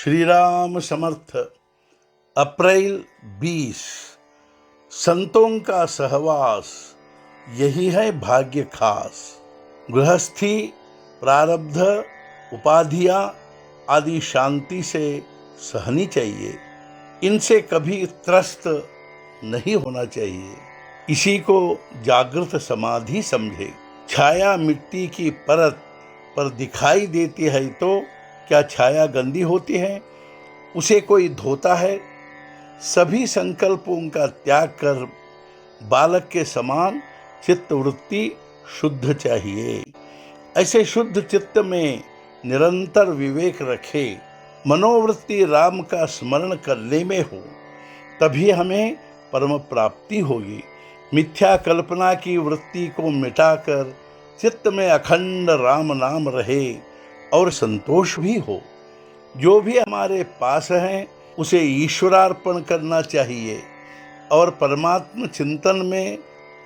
श्री राम समर्थ। अप्रैल 20। संतों का सहवास यही है भाग्य खास। गृहस्थी, प्रारब्ध, उपाधियां आदि शांति से सहनी चाहिए। इनसे कभी त्रस्त नहीं होना चाहिए। इसी को जागृत समाधि समझे। छाया मिट्टी की परत पर दिखाई देती है तो क्या छाया गंदी होती है? उसे कोई धोता है? सभी संकल्पों का त्याग कर बालक के समान चित्त वृत्ति शुद्ध चाहिए। ऐसे शुद्ध चित्त में निरंतर विवेक रखे, मनोवृत्ति राम का स्मरण करने में हो, तभी हमें परम प्राप्ति होगी। मिथ्या कल्पना की वृत्ति को मिटाकर चित्त में अखंड राम नाम रहे और संतोष भी हो। जो भी हमारे पास है उसे ईश्वरार्पण करना चाहिए और परमात्म चिंतन में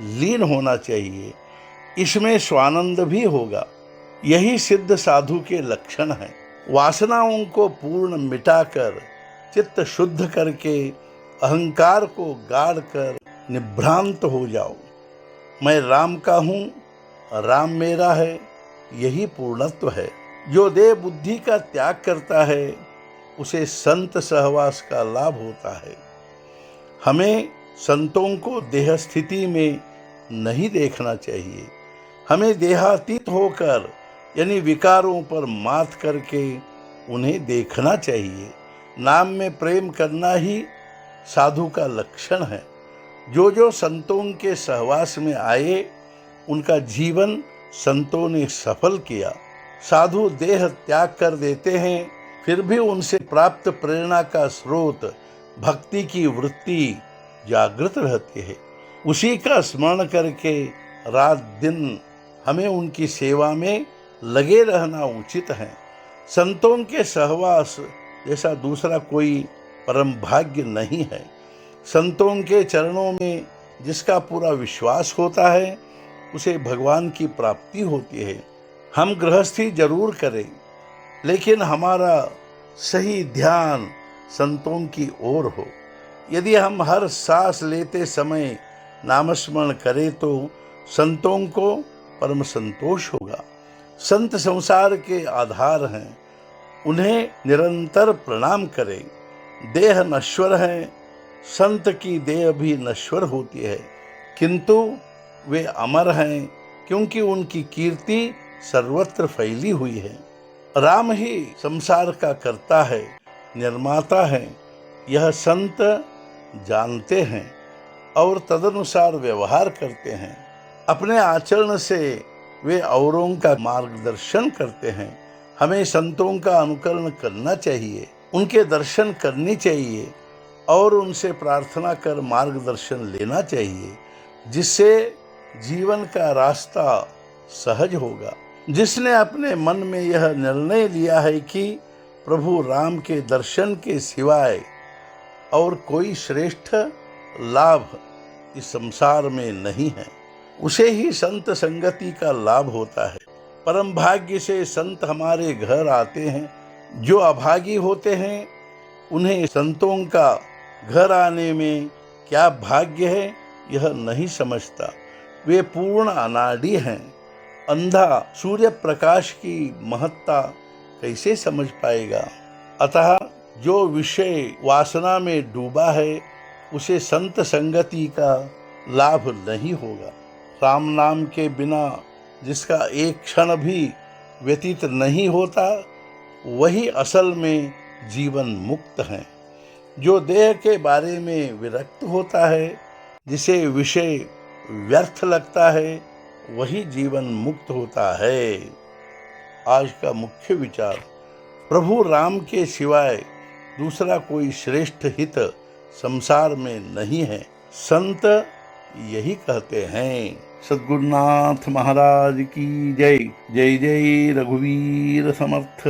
लीन होना चाहिए। इसमें स्वानंद भी होगा। यही सिद्ध साधु के लक्षण हैं। वासनाओं को पूर्ण मिटाकर चित्त शुद्ध करके अहंकार को गाड़ कर निभ्रांत हो जाओ। मैं राम का हूँ, राम मेरा है, यही पूर्णत्व है। जो देह बुद्धि का त्याग करता है उसे संत सहवास का लाभ होता है। हमें संतों को देह स्थिति में नहीं देखना चाहिए। हमें देहातीत होकर यानी विकारों पर मात करके उन्हें देखना चाहिए। नाम में प्रेम करना ही साधु का लक्षण है। जो जो संतों के सहवास में आए उनका जीवन संतों ने सफल किया। साधु देह त्याग कर देते हैं, फिर भी उनसे प्राप्त प्रेरणा का स्रोत भक्ति की वृत्ति जागृत रहती है। उसी का स्मरण करके रात दिन हमें उनकी सेवा में लगे रहना उचित है। संतों के सहवास जैसा दूसरा कोई परम भाग्य नहीं है। संतों के चरणों में जिसका पूरा विश्वास होता है उसे भगवान की प्राप्ति होती है। हम गृहस्थी जरूर करें, लेकिन हमारा सही ध्यान संतों की ओर हो। यदि हम हर सांस लेते समय नामस्मरण करें तो संतों को परम संतोष होगा। संत संसार के आधार हैं, उन्हें निरंतर प्रणाम करें। देह नश्वर है, संत की देह भी नश्वर होती है, किंतु वे अमर हैं क्योंकि उनकी कीर्ति सर्वत्र फैली हुई है। राम ही संसार का कर्ता है, निर्माता है। यह संत जानते हैं और तदनुसार व्यवहार करते हैं। अपने आचरण से वे औरों का मार्गदर्शन करते हैं। हमें संतों का अनुकरण करना चाहिए, उनके दर्शन करने चाहिए और उनसे प्रार्थना कर मार्गदर्शन लेना चाहिए, जिससे जीवन का रास्ता सहज होगा। जिसने अपने मन में यह निर्णय लिया है कि प्रभु राम के दर्शन के सिवाय और कोई श्रेष्ठ लाभ इस संसार में नहीं है, उसे ही संत संगति का लाभ होता है। परम भाग्य से संत हमारे घर आते हैं। जो अभागी होते हैं उन्हें संतों का घर आने में क्या भाग्य है यह नहीं समझता। वे पूर्ण अनाड़ी हैं। अंधा सूर्य प्रकाश की महत्ता कैसे समझ पाएगा? अतः जो विषय वासना में डूबा है उसे संत संगति का लाभ नहीं होगा। राम नाम के बिना जिसका एक क्षण भी व्यतीत नहीं होता वही असल में जीवन मुक्त है। जो देह के बारे में विरक्त होता है, जिसे विषय व्यर्थ लगता है, वही जीवन मुक्त होता है। आज का मुख्य विचार, प्रभु राम के सिवाय दूसरा कोई श्रेष्ठ हित संसार में नहीं है। संत यही कहते हैं। सद्गुरुनाथ महाराज की जय। जय जय रघुवीर समर्थ।